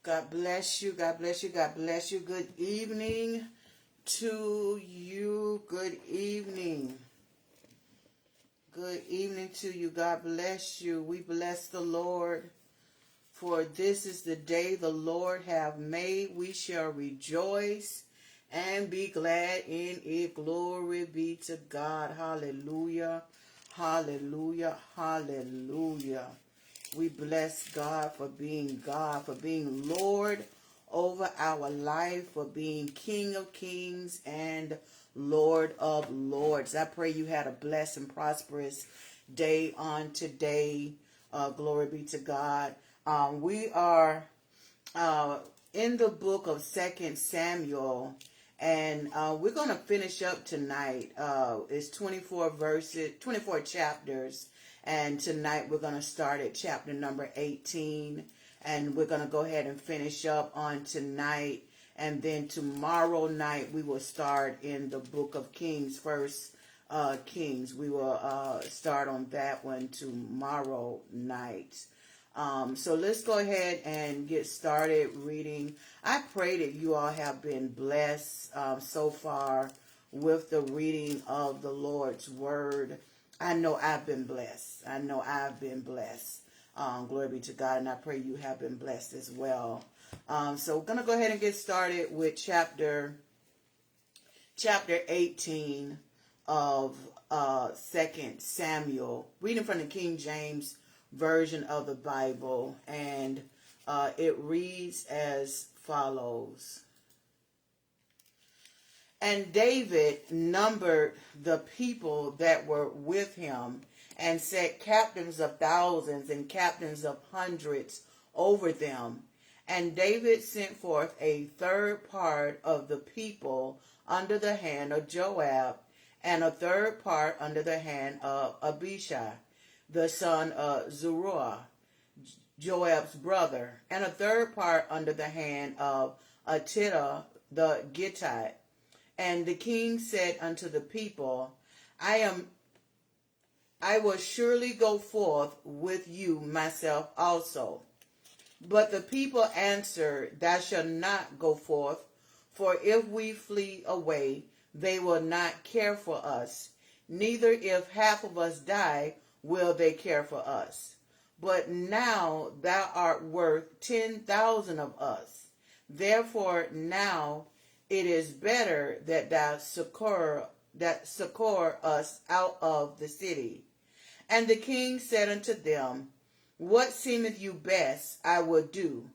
God bless you. God bless you. God bless you. Good evening to you. Good evening. Good evening to you. God bless you. We bless the Lord. For this is the day the Lord hath made. We shall rejoice and be glad in it. Glory be to God. Hallelujah. Hallelujah. Hallelujah. We bless God, for being Lord over our life, for being King of Kings and Lord of Lords. I pray you had a blessed and prosperous day on today. Glory be to God. We are in the book of 2 Samuel, and we're going to finish up tonight. It's 24 chapters, and tonight we're going to start at chapter number 18, and we're going to go ahead and finish up on tonight, and then tomorrow night we will start in the book of Kings, First Kings. We will start on that one tomorrow night. So let's go ahead and get started reading. I pray that you all have been blessed so far with the reading of the Lord's Word. I know I've been blessed. Glory be to God, and I pray you have been blessed as well. So we're going to go ahead and get started with chapter 18 of 2 Samuel, reading from the King James Version of the Bible, and it reads as follows. And David numbered the people that were with him, and set captains of thousands and captains of hundreds over them. And David sent forth a third part of the people under the hand of Joab, and a third part under the hand of Abishai, the son of Zeruiah, Joab's brother, and a third part under the hand of Attida the Gittite. And the king said unto the people, I will surely go forth with you myself also. But the people answered, Thou shalt not go forth, for if we flee away, they will not care for us. Neither if half of us die, will they care for us. But now thou art worth 10,000 of us. Therefore now it is better that thou succor us out of the city. And the king said unto them, What seemeth you best, I will do.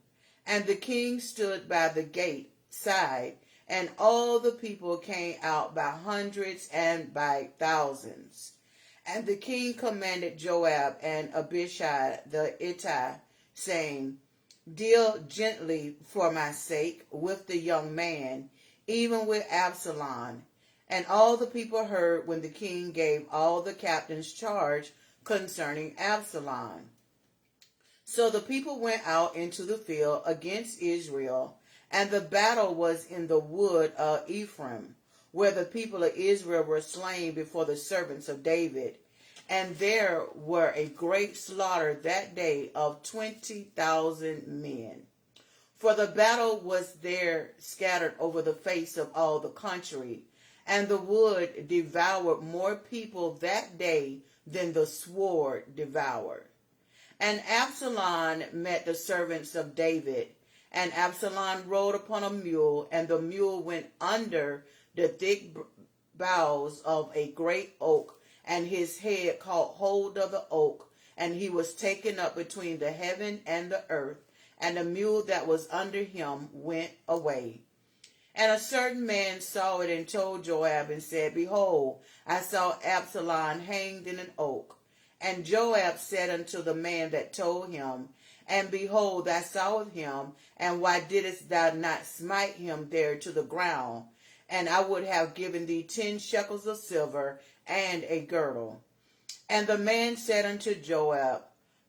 And the king stood by the gate side, and all the people came out by hundreds and by thousands. And the king commanded Joab and Abishai the Hittite, saying, Deal gently for my sake with the young man, even with Absalom. And all the people heard when the king gave all the captains charge concerning Absalom. So the people went out into the field against Israel, and the battle was in the wood of Ephraim, where the people of Israel were slain before the servants of David. And there were a great slaughter that day of 20,000 men. For the battle was there scattered over the face of all the country, and the wood devoured more people that day than the sword devoured. And Absalom met the servants of David, and Absalom rode upon a mule, and the mule went under the thick boughs of a great oak, and his head caught hold of the oak, and he was taken up between the heaven and the earth, and the mule that was under him went away. And a certain man saw it and told Joab and said, Behold, I saw Absalom hanged in an oak. And Joab said unto the man that told him, And behold, I saw him, and why didst thou not smite him there to the ground? And I would have given thee 10 shekels of silver and a girdle. And the man said unto Joab,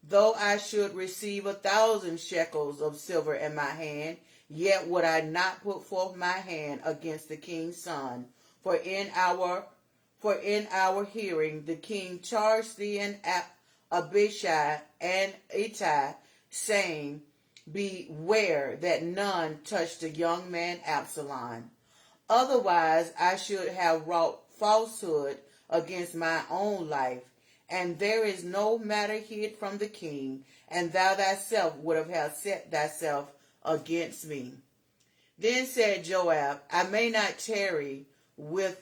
Though I should receive 1,000 shekels of silver in my hand, yet would I not put forth my hand against the king's son. For in our hearing the king charged thee and Abishai and Ittai, saying, beware that none touch the young man Absalom. Otherwise I should have wrought falsehood against my own life, and there is no matter hid from the king, and thou thyself would have set thyself against me. Then said Joab, I may not tarry with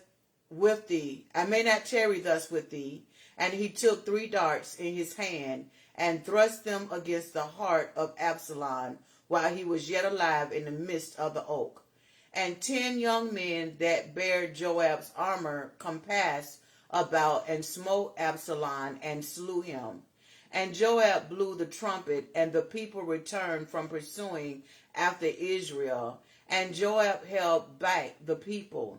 thee. I may not tarry thus with thee. And he took 3 darts in his hand and thrust them against the heart of Absalom while he was yet alive in the midst of the oak. And 10 young men that bare Joab's armor compassed about and smote Absalom and slew him. And Joab blew the trumpet, and the people returned from pursuing after Israel. And Joab held back the people.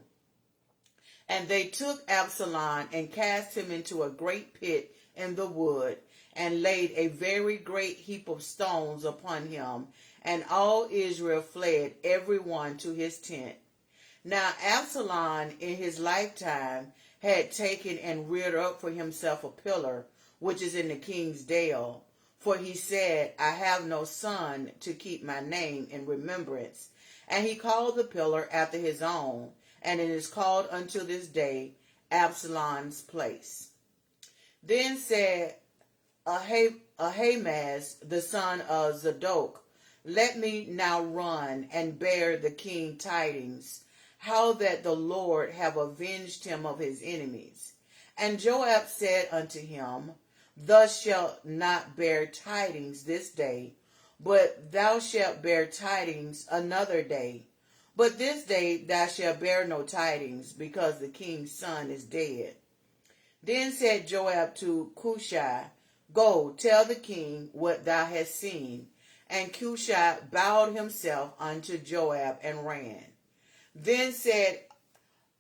And they took Absalom and cast him into a great pit in the wood, and laid a very great heap of stones upon him. And all Israel fled, every one to his tent. Now Absalom in his lifetime had taken and reared up for himself a pillar, which is in the king's dale. For he said, I have no son to keep my name in remembrance. And he called the pillar after his own, and it is called unto this day Absalom's place. Then said Ahimaaz, the son of Zadok, let me now run and bear the king tidings, how that the Lord have avenged him of his enemies. And Joab said unto him, thus shalt not bear tidings this day, but thou shalt bear tidings another day. But this day thou shalt bear no tidings, because the king's son is dead. Then said Joab to Cushai, go, tell the king what thou hast seen. And Cushai bowed himself unto Joab and ran. Then said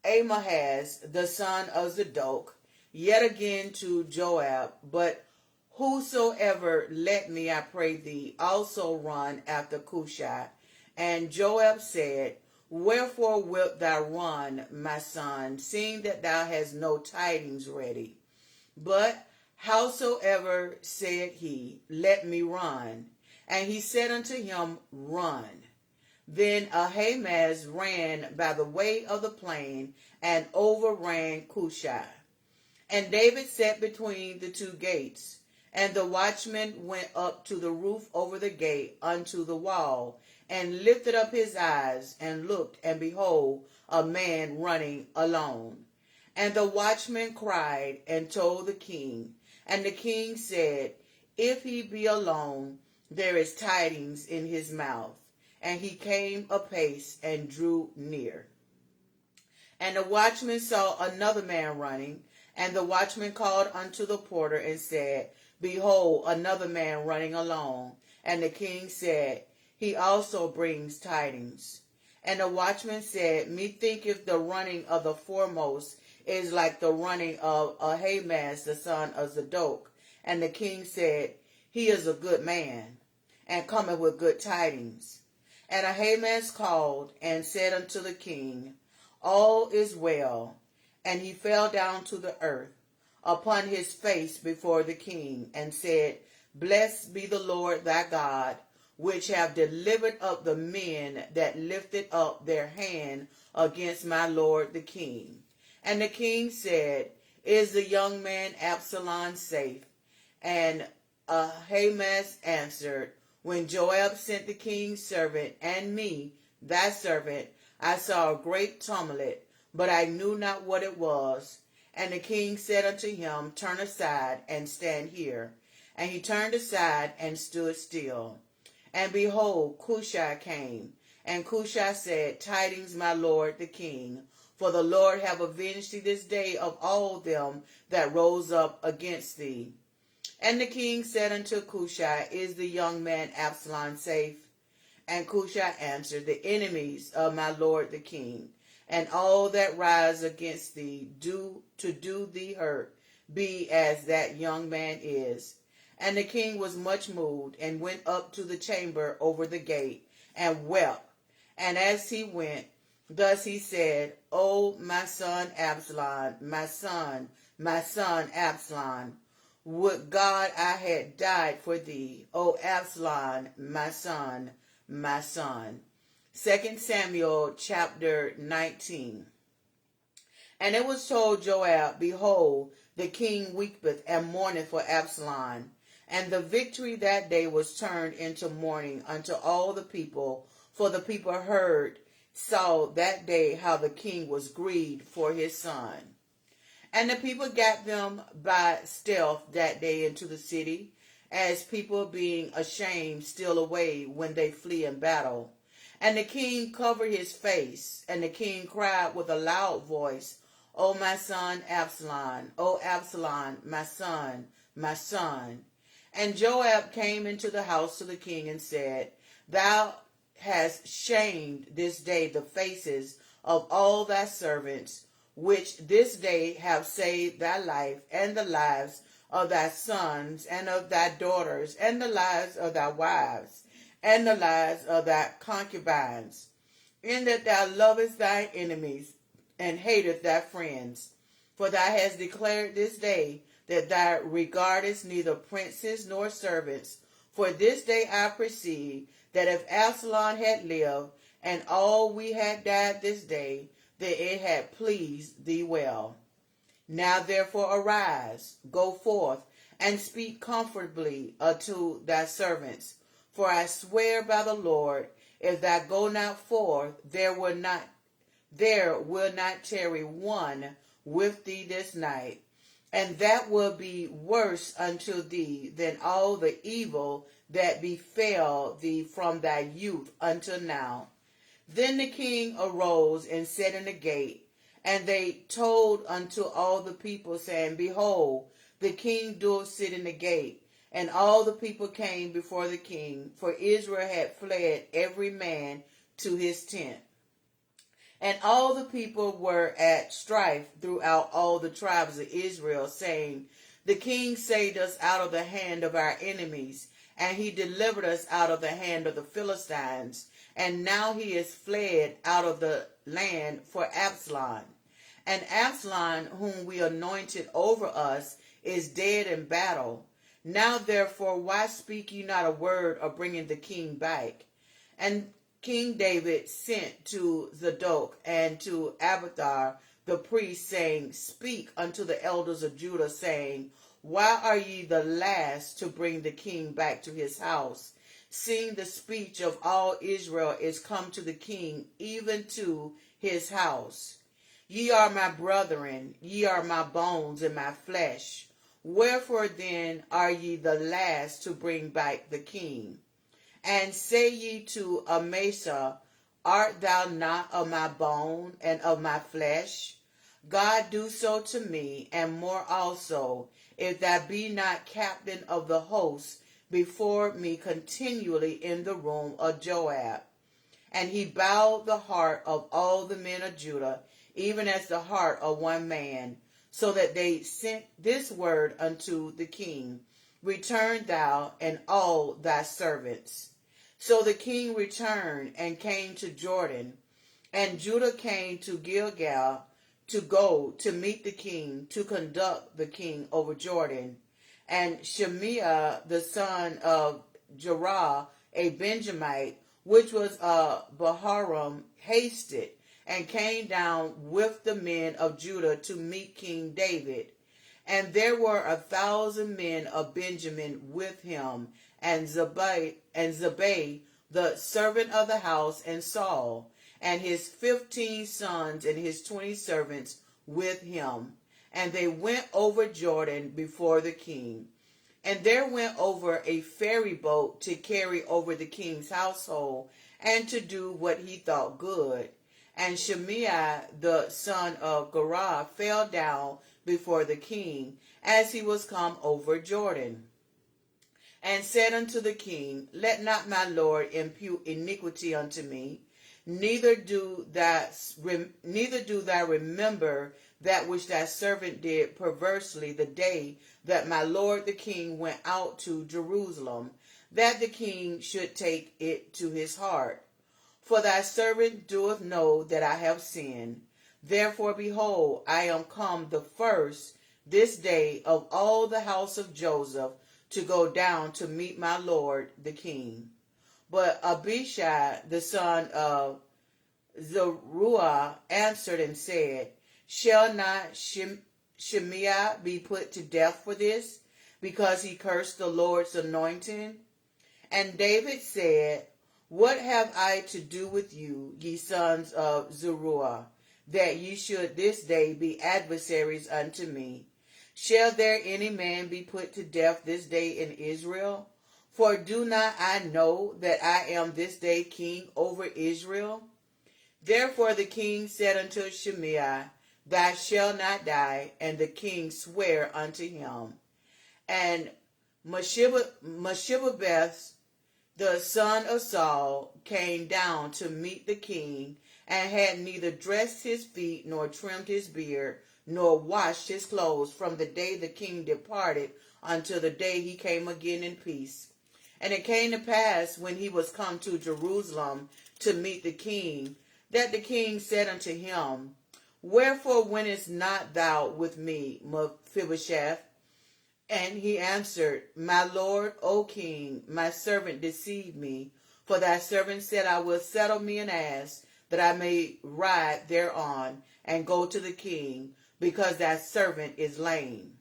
Ahimaaz, the son of Zadok, yet again to Joab, but whosoever let me, I pray thee, also run after Cushai. And Joab said, wherefore wilt thou run, my son, seeing that thou hast no tidings ready? But howsoever, said he, let me run. And he said unto him, run. Then Ahimaaz ran by the way of the plain, and overran Cushai. And David sat between the 2 gates. And the watchman went up to the roof over the gate unto the wall, and lifted up his eyes, and looked, and behold, a man running alone. And the watchman cried, and told the king. And the king said, if he be alone, there is tidings in his mouth. And he came apace, and drew near. And the watchman saw another man running. And the watchman called unto the porter, and said, behold, another man running alone. And the king said, he also brings tidings. And the watchman said, methinketh the running of the foremost is like the running of Ahimaaz, the son of Zadok. And the king said, he is a good man, and cometh with good tidings. And Ahimaaz called, and said unto the king, all is well. And he fell down to the earth upon his face before the king, and said, blessed be the Lord thy God, which have delivered up the men that lifted up their hand against my lord the king. And the king said, is the young man Absalom safe? And Ahimaaz answered, when Joab sent the king's servant and me, thy servant, I saw a great tumult, but I knew not what it was. And the king said unto him, turn aside and stand here. And he turned aside and stood still. And behold, Cushai came. And Cushai said, tidings, my lord the king, for the Lord have avenged thee this day of all them that rose up against thee. And the king said unto Cushai, is the young man Absalom safe? And Cushai answered, the enemies of my lord the king, and all that rise against thee to do thee hurt, be as that young man is. And the king was much moved, and went up to the chamber over the gate, and wept. And as he went, thus he said, O my son Absalom, my son Absalom, Would God I had died for thee, O Absalom, my son, my son. 2 Samuel chapter 19. And it was told Joab, behold, the king weepeth and mourneth for Absalom. And the victory that day was turned into mourning unto all the people, for the people saw that day how the king was grieved for his son. And the people got them by stealth that day into the city, as people being ashamed steal away when they flee in battle. And the king covered his face, and the king cried with a loud voice, O my son Absalom, O Absalom, my son, my son. And Joab came into the house to the king and said, Thou hast shamed this day the faces of all thy servants, which this day have saved thy life and the lives of thy sons and of thy daughters, and the lives of thy wives, and the lives of thy concubines, in that thou lovest thy enemies and hateth thy friends. For thou hast declared this day that thou regardest neither princes nor servants. For this day I perceive that if Absalom had lived, and all we had died this day, that it had pleased thee well. Now therefore arise, go forth, and speak comfortably unto thy servants. For I swear by the Lord, if thou go not forth, there will not tarry one with thee this night. And that will be worse unto thee than all the evil that befell thee from thy youth until now. Then the king arose and sat in the gate, and they told unto all the people, saying, Behold, the king doth sit in the gate. And all the people came before the king, for Israel had fled every man to his tent. And all the people were at strife throughout all the tribes of Israel, saying, The king saved us out of the hand of our enemies, and he delivered us out of the hand of the Philistines. And now he is fled out of the land for Absalom. And Absalom, whom we anointed over us, is dead in battle. Now therefore, why speak ye not a word of bringing the king back? And King David sent to Zadok and to Abiathar the priest, saying, Speak unto the elders of Judah, saying, Why are ye the last to bring the king back to his house, seeing the speech of all Israel is come to the king, even to his house? Ye are my brethren, ye are my bones and my flesh. Wherefore then are ye the last to bring back the king? And say ye to Amasa, Art thou not of my bone and of my flesh? God do so to me, and more also, if thou be not captain of the host before me continually in the room of Joab. And he bowed the heart of all the men of Judah, even as the heart of one man, so that they sent this word unto the king, Return thou and all thy servants. So the king returned and came to Jordan, and Judah came to Gilgal to go to meet the king, to conduct the king over Jordan. And Shimei, the son of Jerah, a Benjamite, which was Baharam, hasted and came down with the men of Judah to meet King David. And there were 1,000 men of Benjamin with him, and Zabbai, the servant of the house, and Saul, and his 15 sons and his 20 servants with him. And they went over Jordan before the king. And there went over a ferry boat to carry over the king's household, and to do what he thought good. And Shimei, the son of Gera, fell down before the king, as he was come over Jordan, and said unto the king, Let not my lord impute iniquity unto me, neither do thou remember that which thy servant did perversely the day that my lord the king went out to Jerusalem, that the king should take it to his heart. For thy servant doeth know that I have sinned. Therefore, behold, I am come the first this day of all the house of Joseph to go down to meet my lord the king. But Abishai, the son of Zeruiah, answered and said, Shall not Shimei be put to death for this, because he cursed the Lord's anointing? And David said, What have I to do with you, ye sons of Zeruiah, that ye should this day be adversaries unto me? Shall there any man be put to death this day in Israel? For do not I know that I am this day king over Israel? Therefore the king said unto Shimei, Thou shalt not die. And the king sware unto him. And Mephibosheth, the son of Saul, came down to meet the king, and had neither dressed his feet, nor trimmed his beard, nor washed his clothes, from the day the king departed until the day he came again in peace. And it came to pass, when he was come to Jerusalem to meet the king, that the king said unto him, Wherefore wentest not thou with me, Mephibosheth? And he answered, My lord, O king, my servant deceived me. For thy servant said, I will settle me an ass, that I may ride thereon, and go to the king, because thy servant is lame.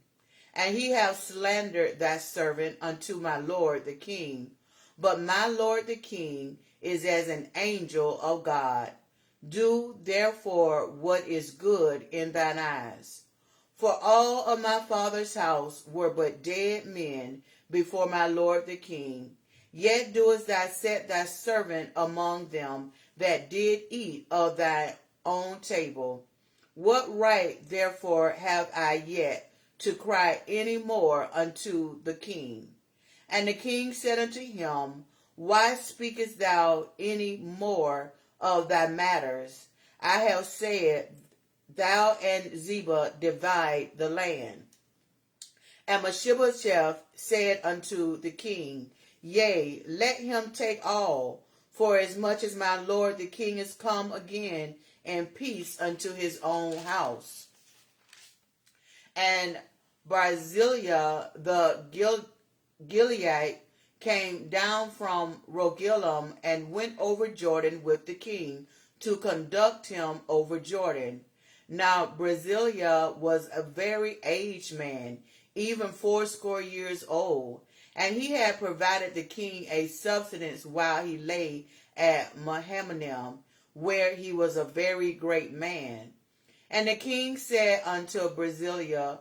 And he hath slandered thy servant unto my lord the king. But my lord the king is as an angel of God. Do therefore what is good in thine eyes. For all of my father's house were but dead men before my lord the king. Yet doest thou set thy servant among them that did eat of thy own table. What right therefore have I yet to cry any more unto the king? And the king said unto him, Why speakest thou any more of thy matters? I have said, Thou and Ziba divide the land. And Mephibosheth said unto the king, Yea, let him take all, for as much as my lord the king is come again in peace unto his own house. And Barzillai the Gileadite came down from Rogelim and went over Jordan with the king to conduct him over Jordan. Now Barzillai was a very aged man, even 80 years old, and he had provided the king a subsistence while he lay at Mahanaim, where he was a very great man. And the king said unto Barzillai,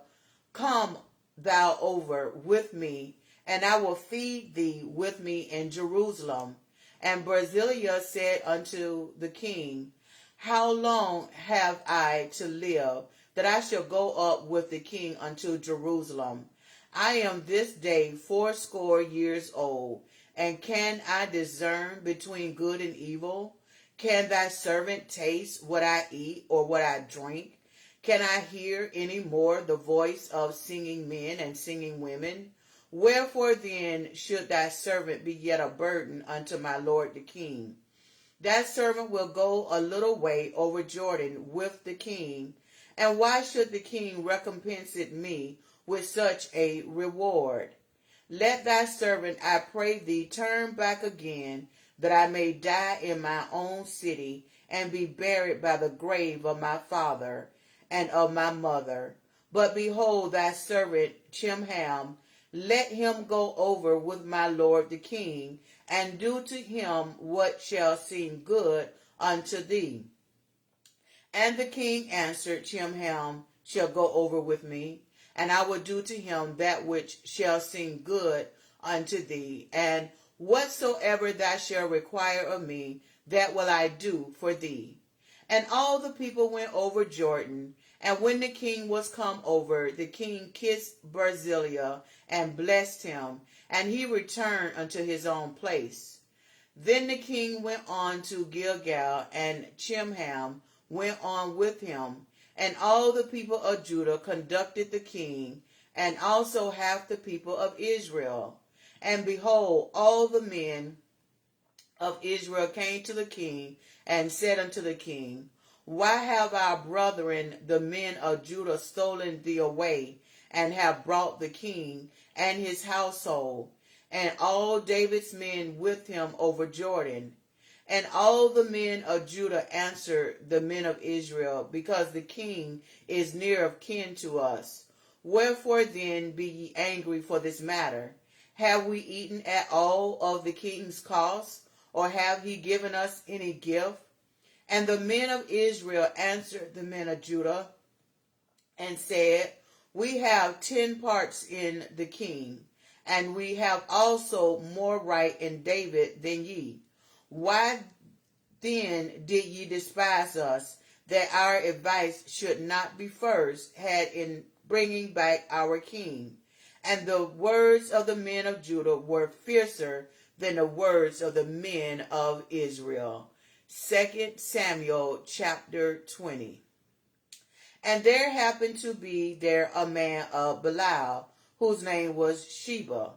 Come thou over with me, and I will feed thee with me in Jerusalem. And Barzillai said unto the king, How long have I to live, that I shall go up with the king unto Jerusalem? I am this day 80 years old, and can I discern between good and evil? Can thy servant taste what I eat or what I drink? Can I hear any more the voice of singing men and singing women? Wherefore then should thy servant be yet a burden unto my lord the king? That servant will go a little way over Jordan with the king. And why should the king recompense it me with such a reward? Let thy servant, I pray thee, turn back again, that I may die in my own city, and be buried by the grave of my father and of my mother. But behold, thy servant Chimham, let him go over with my lord the king, and do to him what shall seem good unto thee. And the king answered, Chimham shall go over with me, and I will do to him that which shall seem good unto thee. And whatsoever thou shalt require of me, that will I do for thee. And all the people went over Jordan. And when the king was come over, the king kissed Barzillai and blessed him, and he returned unto his own place. Then the king went on to Gilgal, and Chimham went on with him. And all the people of Judah conducted the king, and also half the people of Israel. And behold, all the men of Israel came to the king, and said unto the king, Why have our brethren, the men of Judah, stolen thee away, and have brought the king and his household, and all David's men with him over Jordan. And all the men of Judah answered the men of Israel, because the king is near of kin to us. Wherefore then be ye angry for this matter? Have we eaten at all of the king's cost, or have he given us any gift? And the men of Israel answered the men of Judah, and said, We have 10 parts in the king, and we have also more right in David than ye. Why then did ye despise us, that our advice should not be first had in bringing back our king? And the words of the men of Judah were fiercer than the words of the men of Israel. 2 Samuel chapter 20. And there happened to be there a man of Belial, whose name was Sheba,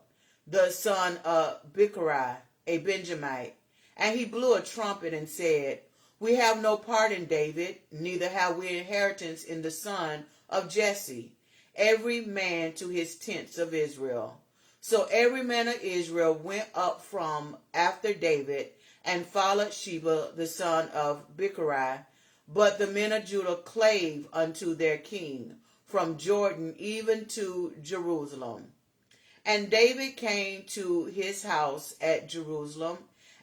the son of Bichri, a Benjamite. And he blew a trumpet and said, We have no part in David, neither have we inheritance in the son of Jesse, every man to his tents of Israel. So every man of Israel went up from after David, and followed Sheba the son of Bichri. But the men of Judah clave unto their king, from Jordan even to Jerusalem. And David came to his house at Jerusalem,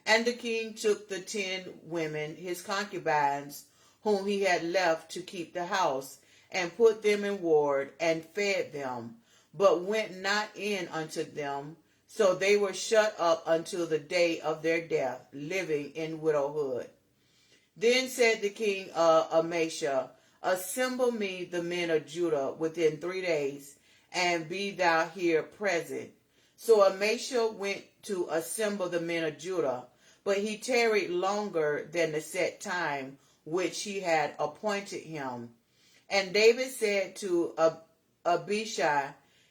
and the king took the 10 women, his concubines, whom he had left to keep the house, and put them in ward, and fed them, but went not in unto them. So they were shut up until the day of their death, living in widowhood. Then said the king of Amashia, Assemble me the men of Judah within 3 days, and be thou here present. So Amashia went to assemble the men of Judah, but he tarried longer than the set time which he had appointed him. And David said to Abishai,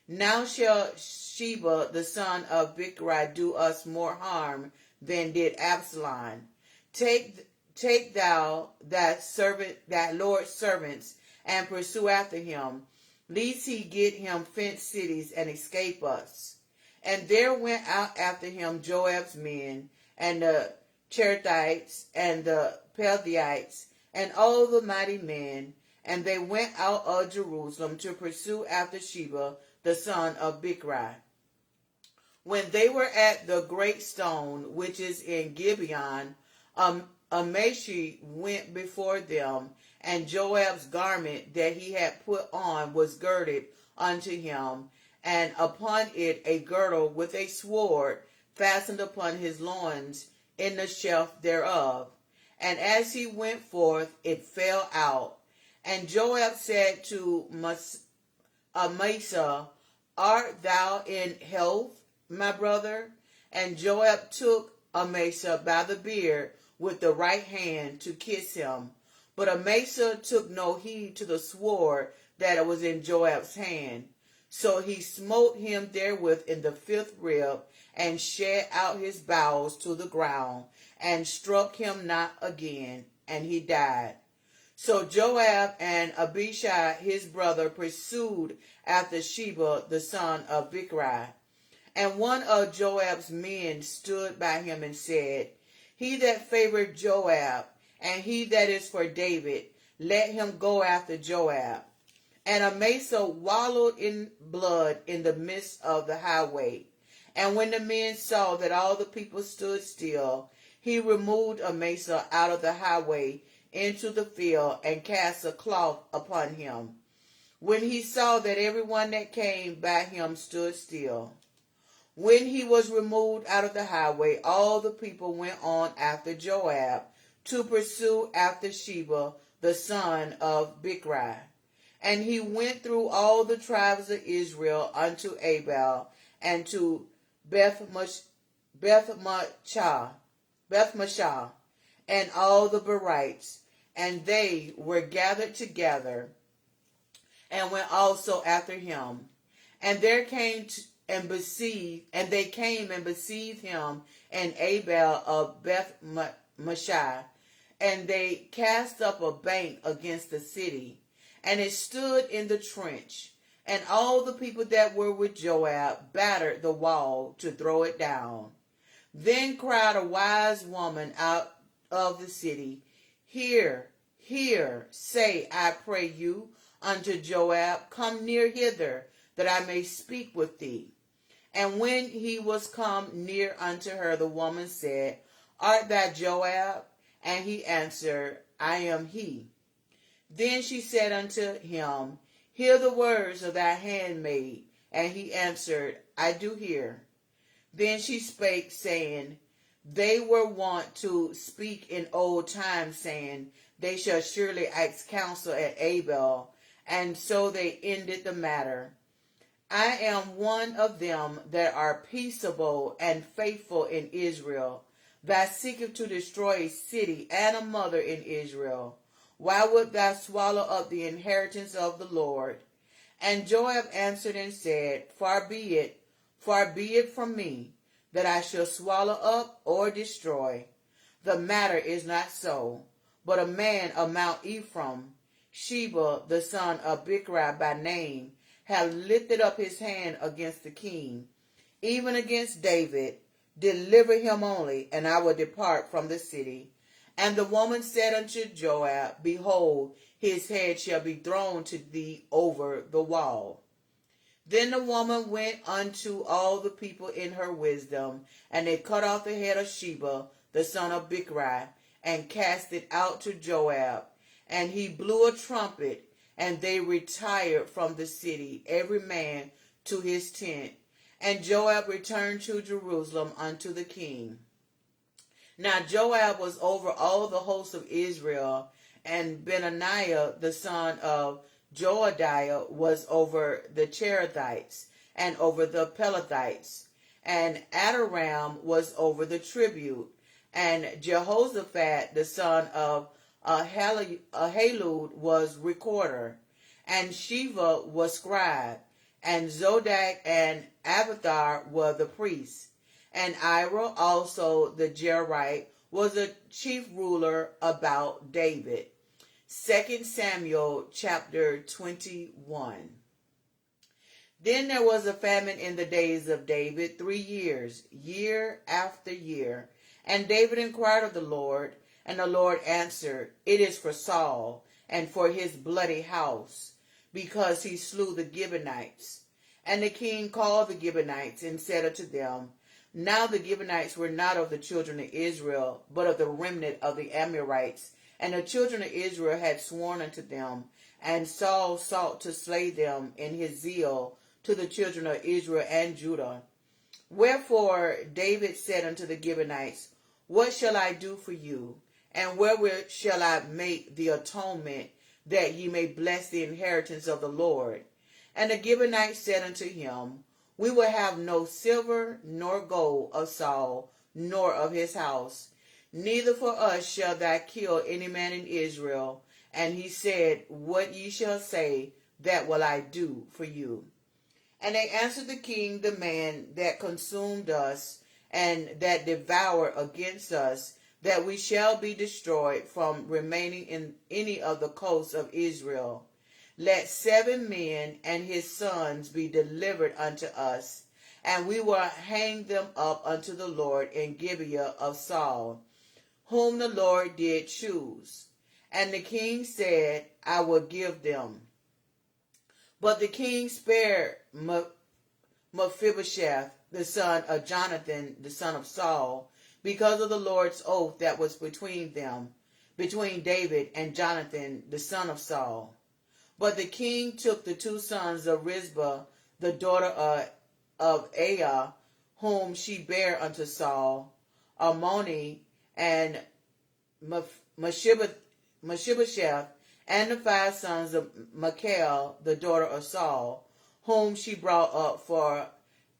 Now shall Sheba the son of Bichri do us more harm than did Absalom. Take thou that Lord's servants, and pursue after him, lest he get him fenced cities and escape us. And there went out after him Joab's men, and the Cherethites, and the Pelethites, and all the mighty men, and they went out of Jerusalem to pursue after Sheba the son of Bichri. When they were at the great stone which is in Gibeon, Amashi went before them, and Joab's garment that he had put on was girded unto him, and upon it a girdle with a sword fastened upon his loins in the shelf thereof. And as he went forth, it fell out. And Joab said to Amasa, Art thou in health, my brother? And Joab took Amasa by the beard with the right hand to kiss him. But Amasa took no heed to the sword that was in Joab's hand. So he smote him therewith in the 5th rib, and shed out his bowels to the ground, and struck him not again, and he died. So Joab and Abishai his brother pursued after Sheba the son of Bichri. And one of Joab's men stood by him and said, He that favored Joab, and he that is for David, let him go after Joab. And Amasa wallowed in blood in the midst of the highway. And when the men saw that all the people stood still, he removed Amasa out of the highway into the field, and cast a cloth upon him. When he saw that everyone that came by him stood still. When he was removed out of the highway, all the people went on after Joab to pursue after Sheba the son of Bichri. And he went through all the tribes of Israel unto Abel, and to Bethmachah, and all the Berites, and they were gathered together, and went also after him. And they came and besieged him and Abel of Bethmachah, and they cast up a bank against the city, and it stood in the trench. And all the people that were with Joab battered the wall to throw it down. Then cried a wise woman out of the city, Hear, hear, say, I pray you, unto Joab, Come near hither, that I may speak with thee. And when he was come near unto her, the woman said, Art thou Joab? And he answered, I am he. Then she said unto him, Hear the words of thy handmaid. And he answered, I do hear. Then she spake, saying, They were wont to speak in old times, saying, They shall surely ask counsel at Abel. And so they ended the matter. I am one of them that are peaceable and faithful in Israel, that seeketh to destroy a city and a mother in Israel. Why wilt thou swallow up the inheritance of the Lord? And Joab answered and said, Far be it from me, that I shall swallow up or destroy. The matter is not so, but a man of Mount Ephraim, Sheba the son of Bichri by name, hath lifted up his hand against the king, even against David. Deliver him only, and I will depart from the city. And the woman said unto Joab, Behold, his head shall be thrown to thee over the wall. Then the woman went unto all the people in her wisdom, and they cut off the head of Sheba, the son of Bichri, and cast it out to Joab. And he blew a trumpet, and they retired from the city, every man to his tent. And Joab returned to Jerusalem unto the king. Now Joab was over all the hosts of Israel, and Benaniah the son of Joadiah was over the Cherethites, and over the Pelethites. And Adoram was over the tribute. And Jehoshaphat the son of Ahilud was recorder. And Sheva was scribe. And Zodak and Abiathar were the priests. And Ira also the Jerite was a chief ruler about David. 2 Samuel chapter 21. Then there was a famine in the days of David 3 years, year after year. And David inquired of the Lord, and the Lord answered, It is for Saul, and for his bloody house, because he slew the Gibeonites. And the king called the Gibeonites, and said unto them, Now the Gibeonites were not of the children of Israel, but of the remnant of the Amorites. And the children of Israel had sworn unto them, and Saul sought to slay them in his zeal to the children of Israel and Judah. Wherefore David said unto the Gibeonites, What shall I do for you? And wherewith shall I make the atonement, that ye may bless the inheritance of the Lord? And the Gibeonites said unto him, We will have no silver nor gold of Saul, nor of his house. Neither for us shall thou kill any man in Israel. And he said, What ye shall say, that will I do for you. And they answered the king, The man that consumed us, and that devoured against us, that we shall be destroyed from remaining in any of the coasts of Israel. Let 7 men and his sons be delivered unto us, and we will hang them up unto the Lord in Gibeah of Saul, whom the Lord did choose. And the king said, I will give them. But the king spared Mephibosheth, the son of Jonathan, the son of Saul, because of the Lord's oath that was between them, between David and Jonathan, the son of Saul. But the king took the 2 sons of Rizpah, the daughter of Aiah, whom she bare unto Saul, Armoni, and Mephibosheth, and the 5 sons of Michal, the daughter of Saul, whom she brought up for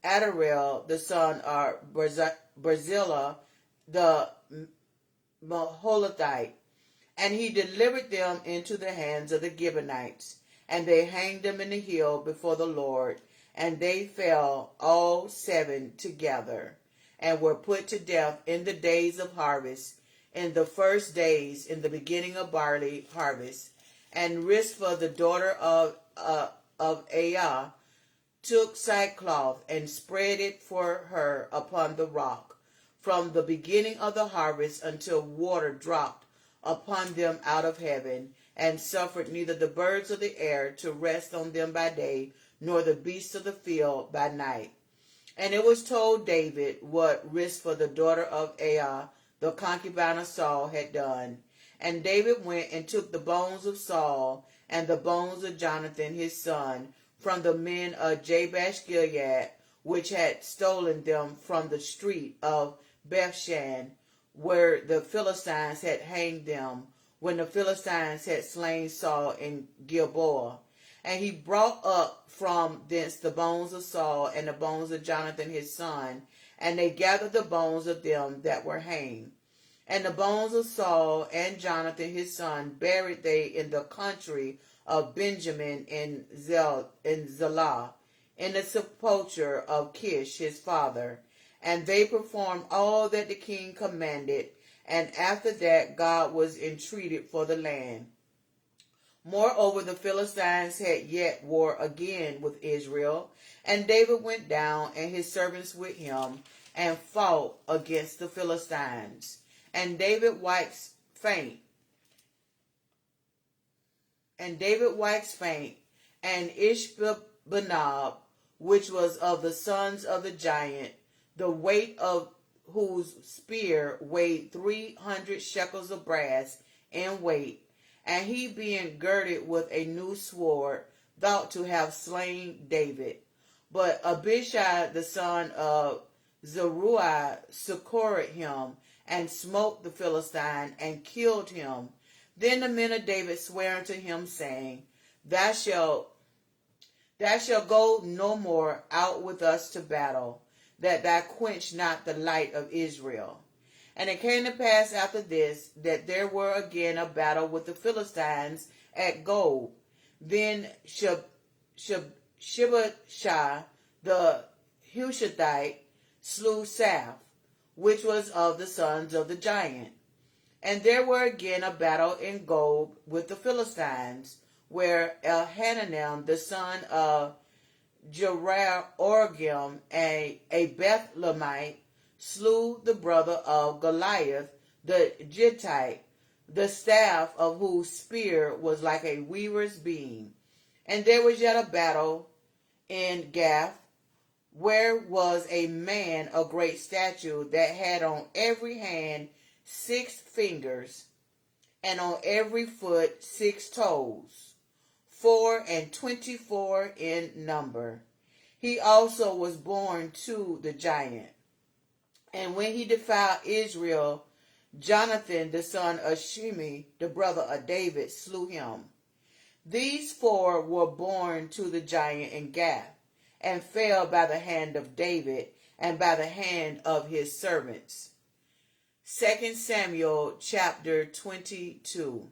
Adariel, the son of Barzillai, the Maholathite. And he delivered them into the hands of the Gibeonites, and they hanged them in the hill before the Lord, and they fell all 7 together, and were put to death in the days of harvest, in the first days, in the beginning of barley harvest. And Rizpah, the daughter of of Ai took sackcloth and spread it for her upon the rock, from the beginning of the harvest until water dropped upon them out of heaven, and suffered neither the birds of the air to rest on them by day, nor the beasts of the field by night. And it was told David what Rizpah the daughter of Aiah, the concubine of Saul, had done. And David went and took the bones of Saul and the bones of Jonathan his son from the men of Jabesh Gilead, which had stolen them from the street of Bethshan, where the Philistines had hanged them, when the Philistines had slain Saul in Gilboa. And he brought up from thence the bones of Saul and the bones of Jonathan his son, and they gathered the bones of them that were hanged. And the bones of Saul and Jonathan his son buried they in the country of Benjamin in Zelah, in the sepulchre of Kish his father. And they performed all that the king commanded, and after that God was entreated for the land. Moreover, the Philistines had yet war again with Israel, and David went down and his servants with him, and fought against the Philistines. And David waxed faint. And Ishbi-benob, which was of the sons of the giant, the weight of whose spear weighed 300 shekels of brass in weight, and he being girded with a new sword, thought to have slain David. But Abishai the son of Zeruiah succored him, and smote the Philistine, and killed him. Then the men of David sware unto him, saying, Thou shalt go no more out with us to battle, that thou quench not the light of Israel. And it came to pass after this, that there were again a battle with the Philistines at Gob. Then Shibashai the Hushathite slew Saph, which was of the sons of the giant. And there were again a battle in Gob with the Philistines, where Elhanan the son of Jerah-Oregim, a Bethlehemite, slew the brother of Goliath the Gittite, the staff of whose spear was like a weaver's beam. And there was yet a battle in Gath, where was a man of great stature that had on every hand 6 fingers, and on every foot 6 toes, 24 in number. He also was born to the giant. And when he defiled Israel, Jonathan the son of Shimei, the brother of David, slew him. These 4 were born to the giant in Gath, and fell by the hand of David, and by the hand of his servants. 2 Samuel chapter 22.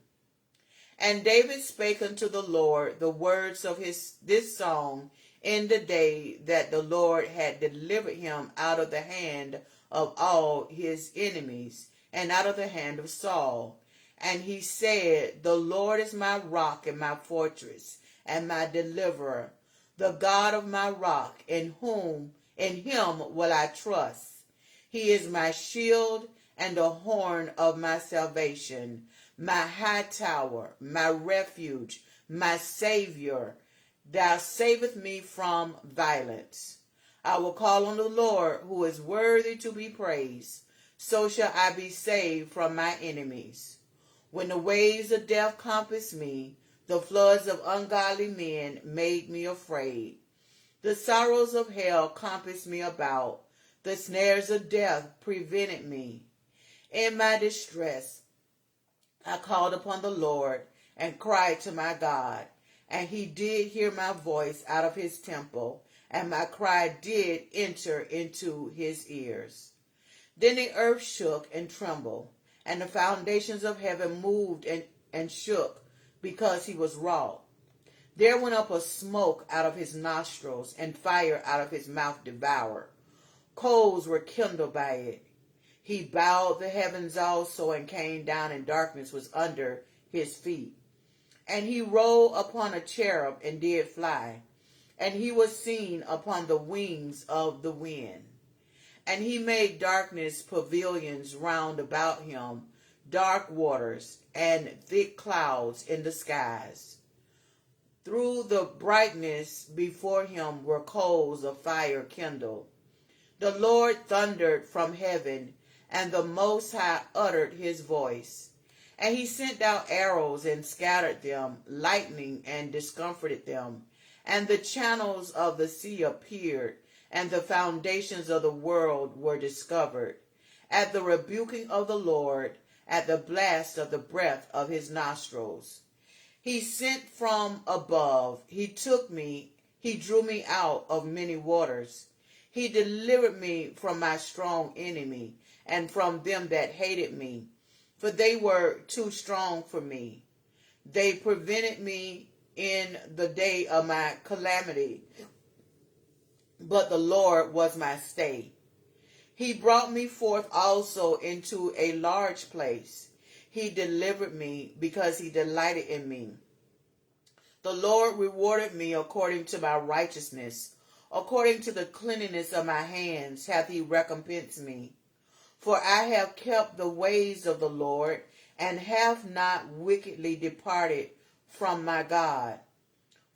And David spake unto the Lord the words of this song in the day that the Lord had delivered him out of the hand of all his enemies, and out of the hand of Saul. And he said, The Lord is my rock and my fortress, and my deliverer, the God of my rock, in him will I trust. He is my shield and the horn of my salvation, my high tower, my refuge, my Savior. Thou savest me from violence. I will call on the Lord, who is worthy to be praised. So shall I be saved from my enemies. When the waves of death compassed me, the floods of ungodly men made me afraid. The sorrows of hell compassed me about. The snares of death prevented me. In my distress, I called upon the Lord and cried to my God. And he did hear my voice out of his temple, and my cry did enter into his ears. Then the earth shook and trembled, and the foundations of heaven moved and shook, because he was wroth. There went up a smoke out of his nostrils, and fire out of his mouth devoured. Coals were kindled by it. He bowed the heavens also, and came down, and darkness was under his feet. And he rode upon a cherub and did fly, and he was seen upon the wings of the wind. And he made darkness pavilions round about him, dark waters, and thick clouds in the skies. Through the brightness before him were coals of fire kindled. The Lord thundered from heaven, and the Most High uttered his voice. And he sent out arrows and scattered them, lightning and discomforted them. And the channels of the sea appeared, and the foundations of the world were discovered. At the rebuking of the Lord, at the blast of the breath of his nostrils. He sent from above, he took me, he drew me out of many waters. He delivered me from my strong enemy, and from them that hated me, for they were too strong for me. They prevented me in the day of my calamity, but the Lord was my stay. He brought me forth also into a large place. He delivered me because he delighted in me. The Lord rewarded me according to my righteousness. According to the cleanness of my hands hath he recompensed me. For I have kept the ways of the Lord, and have not wickedly departed from my God.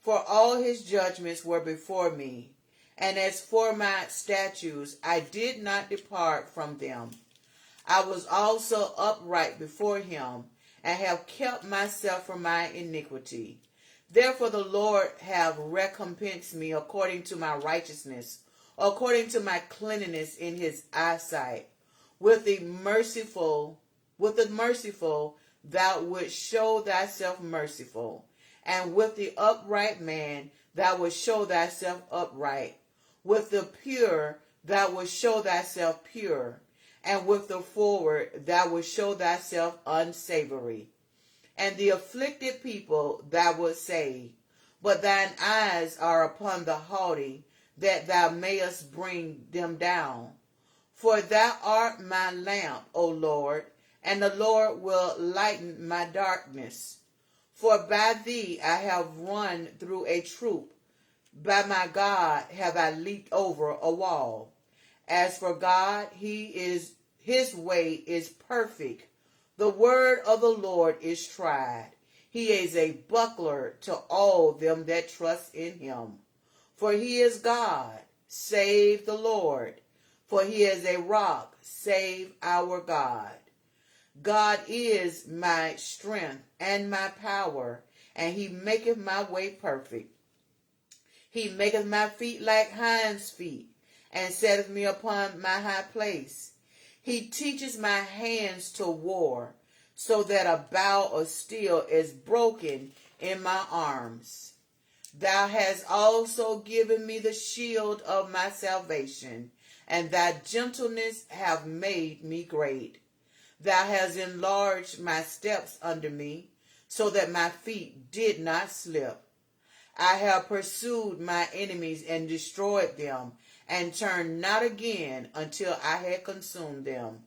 For all his judgments were before me, and as for my statutes, I did not depart from them. I was also upright before him, and have kept myself from my iniquity. Therefore the Lord have recompensed me according to my righteousness, according to my cleanness in his eyesight. With the merciful thou wouldst show thyself merciful, and with the upright man thou wouldst show thyself upright. With the pure thou wouldst show thyself pure, and with the forward thou wouldst show thyself unsavory. And the afflicted people thou wouldst save, but thine eyes are upon the haughty, that thou mayest bring them down. For thou art my lamp, O Lord, and the Lord will lighten my darkness. For by thee I have run through a troop. By my God have I leaped over a wall. As for God, his way is perfect. The word of the Lord is tried. He is a buckler to all them that trust in him. For he is God, save the Lord. For he is a rock, save our God. God is my strength and my power, and he maketh my way perfect. He maketh my feet like hinds' feet, and setteth me upon my high place. He teaches my hands to war, so that a bow of steel is broken in my arms. Thou hast also given me the shield of my salvation, and thy gentleness have made me great. Thou hast enlarged my steps under me, so that my feet did not slip. I have pursued my enemies and destroyed them, and turned not again until I had consumed them.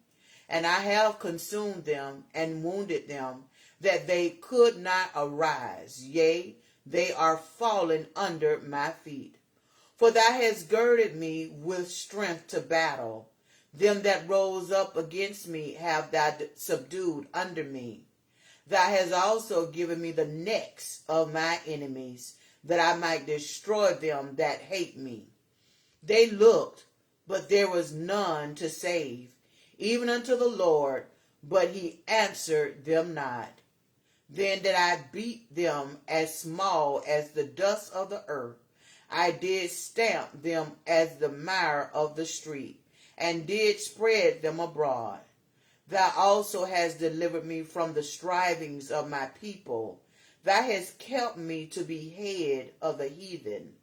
And I have consumed them and wounded them, that they could not arise. Yea, they are fallen under my feet. For thou hast girded me with strength to battle. Them that rose up against me have thou subdued under me. Thou hast also given me the necks of my enemies, that I might destroy them that hate me. They looked, but there was none to save, even unto the Lord, but he answered them not. Then did I beat them as small as the dust of the earth. I did stamp them as the mire of the street, and did spread them abroad. Thou also hast delivered me from the strivings of my people. Thou hast kept me to be head of the heathen.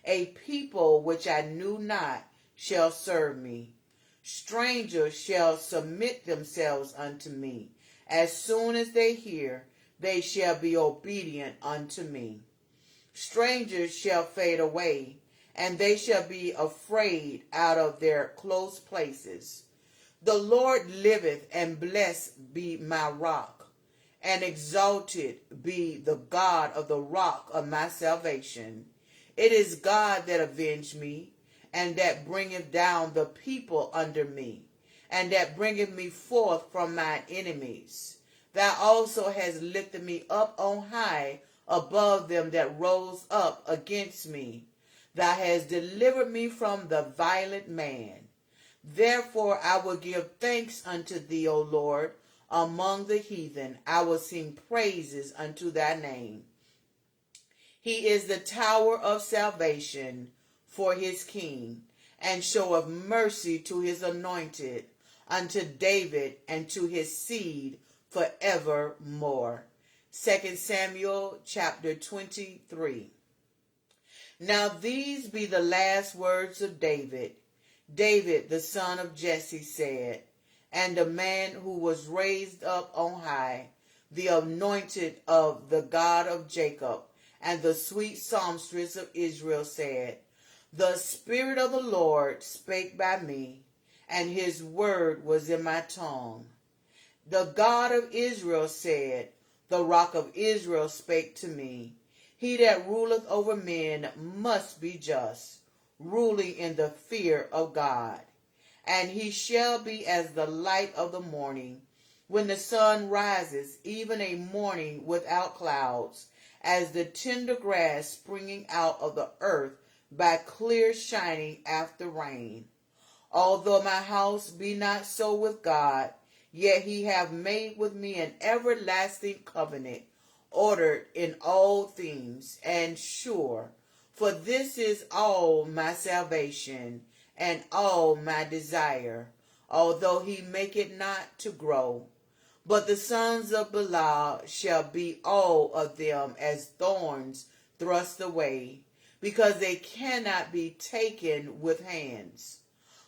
A people which I knew not shall serve me. Strangers shall submit themselves unto me. As soon as they hear, they shall be obedient unto me. Strangers shall fade away, and they shall be afraid out of their close places. The Lord liveth, and blessed be my rock, and exalted be the God of the rock of my salvation. It is God that avenged me, and that bringeth down the people under me, and that bringeth me forth from mine enemies. Thou also hast lifted me up on high above them that rose up against me. Thou hast delivered me from the violent man. Therefore I will give thanks unto thee, O Lord, among the heathen. I will sing praises unto thy name. He is the tower of salvation for his king, and showeth mercy to his anointed, unto David and to his seed forevermore. 2 Samuel chapter 23. Now these be the last words of David. David, the son of Jesse, said, and the man who was raised up on high, the anointed of the God of Jacob, and the sweet songstress of Israel, said, the Spirit of the Lord spake by me, and his word was in my tongue. The God of Israel said, the rock of Israel spake to me. He that ruleth over men must be just, ruling in the fear of God. And he shall be as the light of the morning, when the sun rises, even a morning without clouds, as the tender grass springing out of the earth by clear shining after rain. Although my house be not so with God, yet he hath made with me an everlasting covenant, ordered in all things, and sure. For this is all my salvation, and all my desire, although he make it not to grow. But the sons of Belial shall be all of them as thorns thrust away, because they cannot be taken with hands.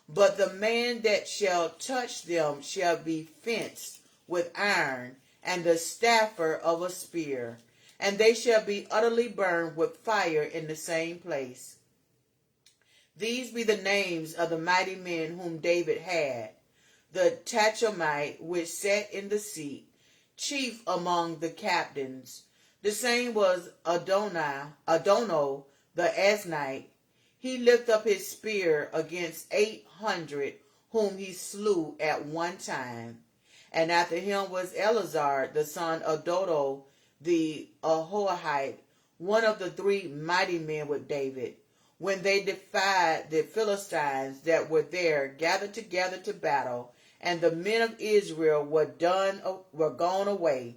But the man that shall touch them shall be fenced with iron, and the staffer of a spear, and they shall be utterly burned with fire in the same place. These be the names of the mighty men whom David had: the Tachomite which sat in the seat, chief among the captains. The same was Adonio the Asnite. He lifted up his spear against 800, whom he slew at one time. And after him was Eleazar, the son of Dodo, the Ahohite, one of the three mighty men with David. When they defied the Philistines that were there, gathered together to battle, and the men of Israel were gone away,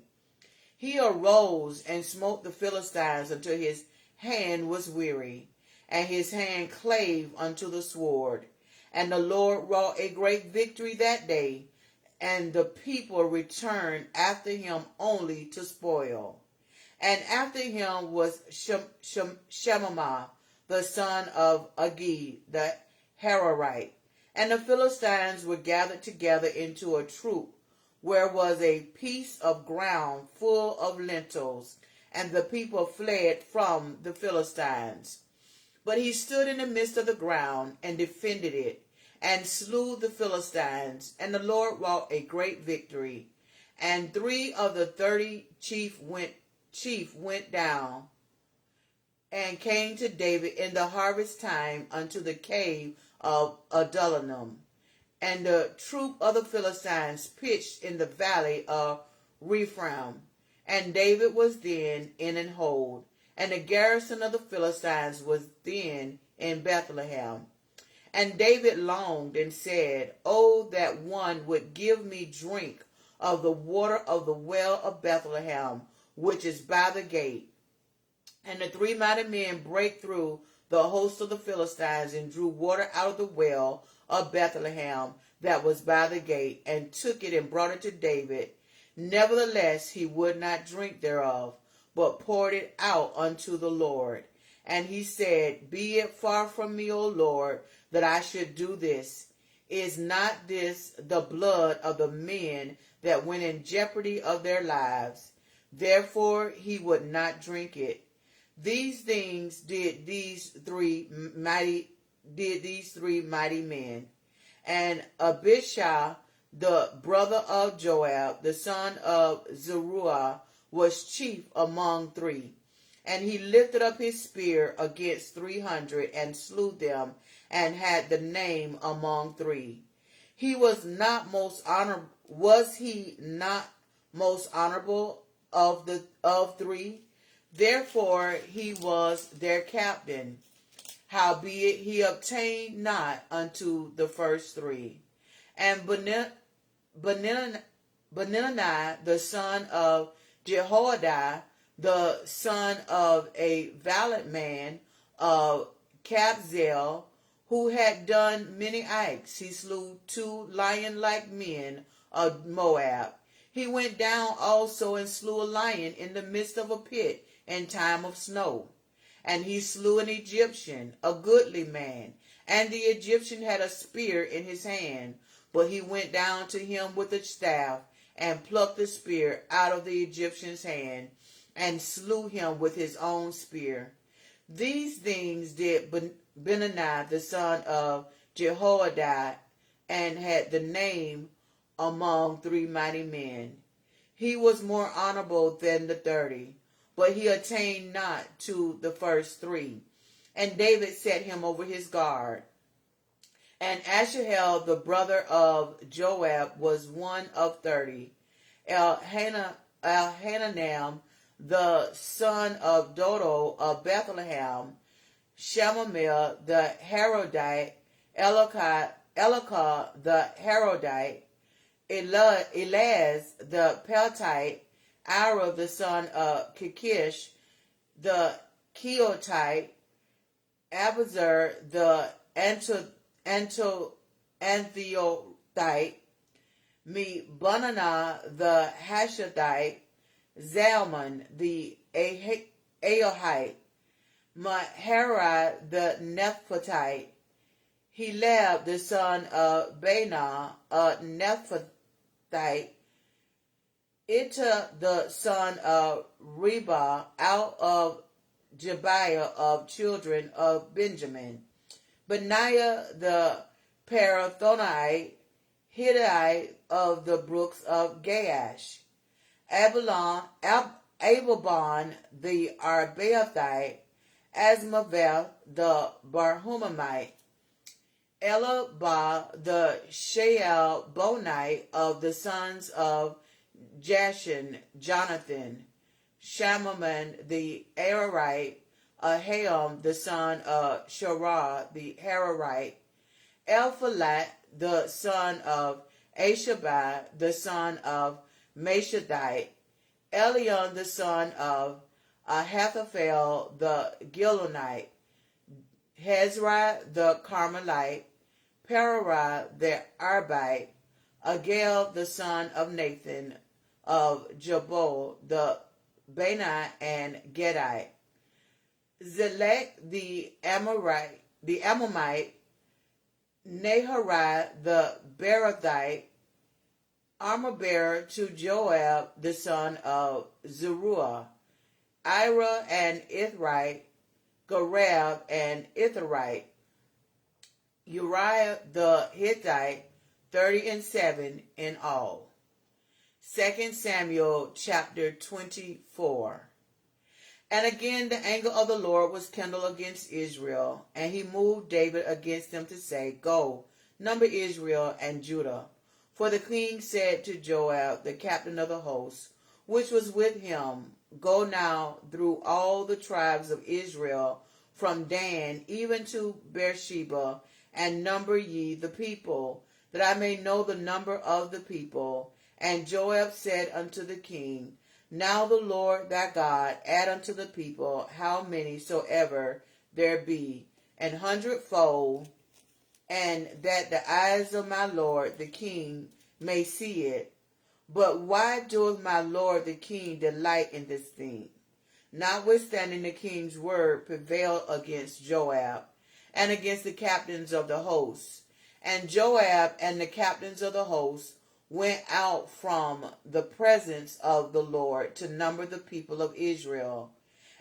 he arose and smote the Philistines until his hand was weary, and his hand clave unto the sword. And the Lord wrought a great victory that day, and the people returned after him only to spoil. And after him was Shemaiah, the son of Agee, the Hararite. And the Philistines were gathered together into a troop, where was a piece of ground full of lentils, and the people fled from the Philistines. But he stood in the midst of the ground and defended it, and slew the Philistines, and the Lord wrought a great victory. And 3 of the 30 chief went down and came to David in the harvest time unto the cave of Adullam. And the troop of the Philistines pitched in the valley of Rephaim. And David was then in an hold, and the garrison of the Philistines was then in Bethlehem. And David longed and said, oh, that one would give me drink of the water of the well of Bethlehem, which is by the gate. And the 3 mighty men brake through the host of the Philistines, and drew water out of the well of Bethlehem that was by the gate, and took it and brought it to David. Nevertheless he would not drink thereof, but poured it out unto the Lord. And he said, be it far from me, O Lord, that I should do this. Is not this the blood of the men that went in jeopardy of their lives? Therefore he would not drink it. These things did these three mighty men. And Abishai the brother of Joab, the son of Zeruiah, was chief among three. And he lifted up his spear against 300 and slew them, and had the name among three. He was not most honorable. Was he not most honorable of three? Therefore he was their captain. Howbeit he obtained not unto the first three. And Benani, the son of Jehoiada, the son of a valiant man of Kabzeel, who had done many acts, he slew 2 lion-like men of Moab. He went down also and slew a lion in the midst of a pit in time of snow. And he slew an Egyptian, a goodly man, and the Egyptian had a spear in his hand. But he went down to him with a staff, and plucked the spear out of the Egyptian's hand, and slew him with his own spear. These things did Benani the son of Jehoiada, and had the name among 3 mighty men. He was more honorable than the 30, but he attained not to the first 3. And David set him over his guard. And Asahel, the brother of Joab, was one of 30. Elhanan, the son of Dodo of Bethlehem, Shamamiel the Harodite, Elikah the Harodite, Elaz the Peltite, Ira the son of Kikish the Keotite, Abazar the Anthiothite, Mebunana the Hashathite, Zalman the Ahohite, Maharai the Nephatite, Helab the son of Baanah a Nephatite, Itta the son of Reba out of Jebiah of children of Benjamin, Benaiah the Parathonite, Hittite of the brooks of Gaash, Abelon the Arbaethite, Asmaveth the Barhumite, Elabah the Shaalbonite of the sons of Jashan, Jonathan, Shamaman the Ararite, Aham the son of Shorah the Hararite, Elphalet the son of Ashabai the son of Meshadite, Elion the son of Ahithophel the Gilonite, Hezrai the Carmelite, Parari the Arbite, Agel the son of Nathan of Jabal the Bani and Gedite, Zelek the Ammonite, Naharai the Beerothite, armor-bearer to Joab the son of Zeruiah, Ira and Ithrite, Gareb and Ithrite, Uriah the Hittite, 37 in all. 2 Samuel chapter 24. And again the anger of the Lord was kindled against Israel, and he moved David against them to say, Go, number Israel and Judah. For the king said to Joab, the captain of the host, which was with him, Go now through all the tribes of Israel, from Dan even to Beersheba, and number ye the people, that I may know the number of the people. And Joab said unto the king, Now the Lord thy God add unto the people how many soever there be, 100-fold, and that the eyes of my lord the king may see it. But why doeth my lord the king delight in this thing? Notwithstanding the king's word prevailed against Joab, and against the captains of the hosts. And Joab and the captains of the hosts went out from the presence of the Lord to number the people of Israel.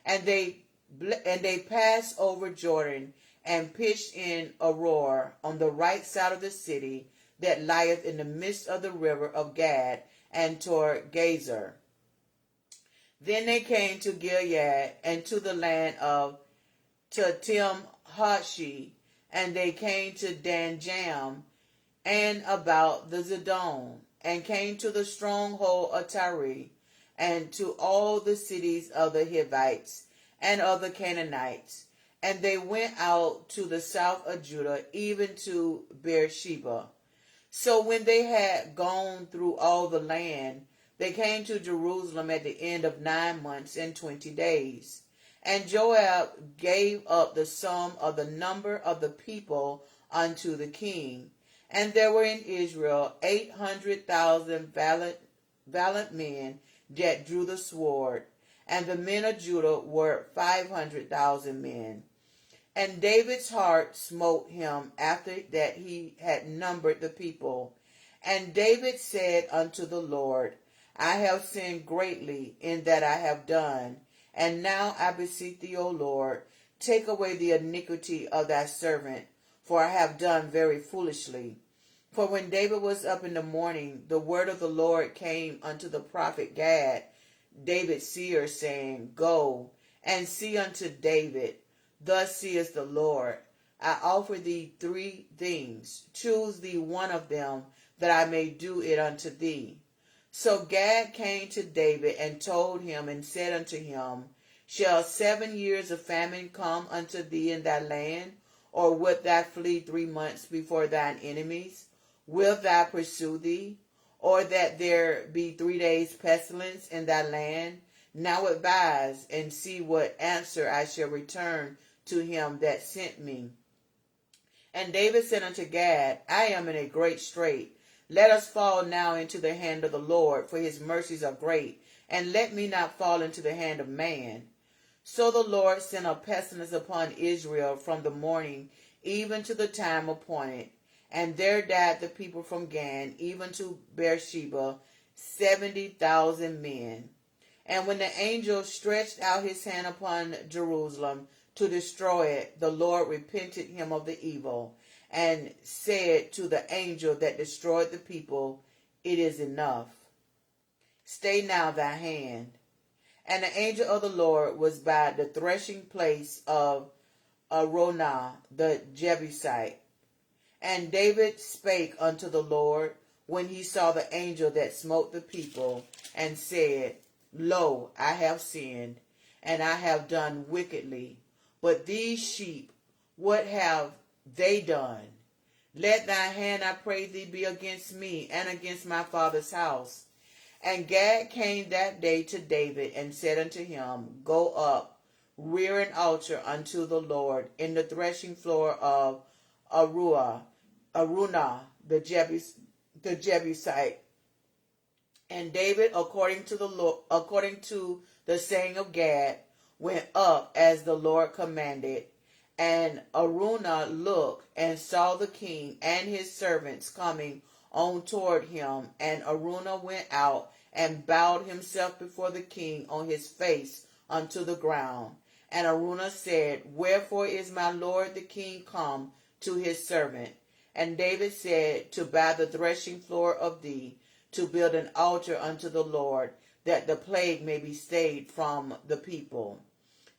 And they passed over Jordan and pitched in Aroer on the right side of the city, that lieth in the midst of the river of Gad, and toward Gazer. Then they came to Gilead, and to the land of Tahtim-Hodshi, and they came to Danjam, and about the Zidon, and came to the stronghold of Tyre, and to all the cities of the Hivites, and of the Canaanites. And they went out to the south of Judah, even to Beersheba. So when they had gone through all the land, they came to Jerusalem at the end of 9 months and 20 days. And Joab gave up the sum of the number of the people unto the king. And there were in Israel 800,000 valiant men that drew the sword, and the men of Judah were 500,000 men. And David's heart smote him after that he had numbered the people. And David said unto the Lord, I have sinned greatly in that I have done. And now I beseech thee, O Lord, take away the iniquity of thy servant, for I have done very foolishly. For when David was up in the morning, the word of the Lord came unto the prophet Gad, David's seer, saying, Go and see unto David. Thus saith the Lord, I offer thee 3 things. Choose thee one of them, that I may do it unto thee. So Gad came to David and told him, and said unto him, Shall 7 years of famine come unto thee in thy land? Or wilt thou flee 3 months before thine enemies? Wilt thou pursue thee? Or that there be 3 days pestilence in thy land? Now advise, and see what answer I shall return to him that sent me. And David said unto Gad, I am in a great strait. Let us fall now into the hand of the Lord, for his mercies are great, and let me not fall into the hand of man. So the Lord sent a pestilence upon Israel from the morning even to the time appointed. And there died the people from Dan even to Beersheba 70,000 men. And when the angel stretched out his hand upon Jerusalem to destroy it, the Lord repented him of the evil, and said to the angel that destroyed the people, It is enough. Stay now thy hand. And the angel of the Lord was by the threshing place of Araunah the Jebusite. And David spake unto the Lord when he saw the angel that smote the people, and said, Lo, I have sinned, and I have done wickedly. But these sheep, what have they done? Let thy hand, I pray thee, be against me and against my father's house. And Gad came that day to David, and said unto him, Go up, rear an altar unto the Lord in the threshing floor of Araunah the Jebusite. And David, according to the saying of Gad, went up as the Lord commanded. And Araunah looked and saw the king and his servants coming on toward him. And Araunah went out and bowed himself before the king on his face unto the ground. And Araunah said, Wherefore is my lord the king come to his servant? And David said, To buy the threshing floor of thee, to build an altar unto the Lord, that the plague may be stayed from the people.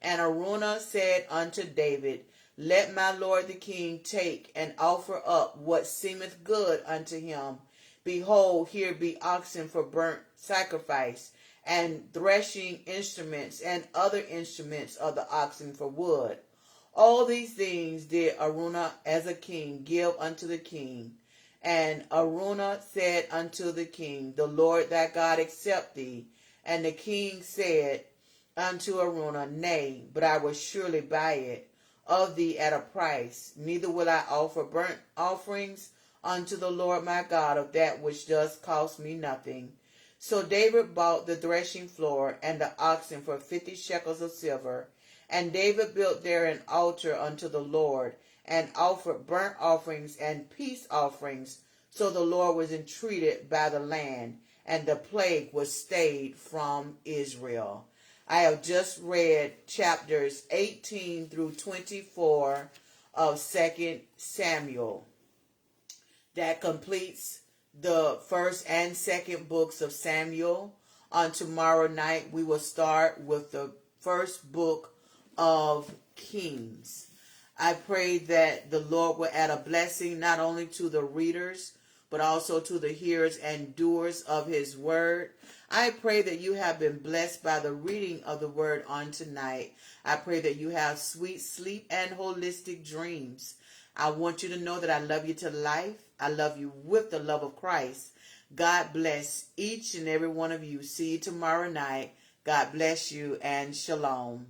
And Araunah said unto David, Let my lord the king take and offer up what seemeth good unto him. Behold, here be oxen for burnt sacrifice, and threshing instruments, and other instruments of the oxen for wood. All these things did Araunah as a king give unto the king. And Araunah said unto the king, The Lord thy God accept thee. And the king said unto Araunah, Nay, but I will surely buy it of thee at a price. Neither will I offer burnt offerings unto the Lord my God of that which does cost me nothing. So David bought the threshing floor and the oxen for 50 shekels of silver. And David built there an altar unto the Lord, and offered burnt offerings and peace offerings. So the Lord was entreated by the land, and the plague was stayed from Israel. I have just read chapters 18 through 24 of 2 Samuel. That completes the first and second books of Samuel. On tomorrow night, we will start with the first book of Kings. I pray that the Lord will add a blessing not only to the readers, but also to the hearers and doers of his word. I pray that you have been blessed by the reading of the word on tonight. I pray that you have sweet sleep and holistic dreams. I want you to know that I love you to life. I love you with the love of Christ. God bless each and every one of you. See you tomorrow night. God bless you and shalom.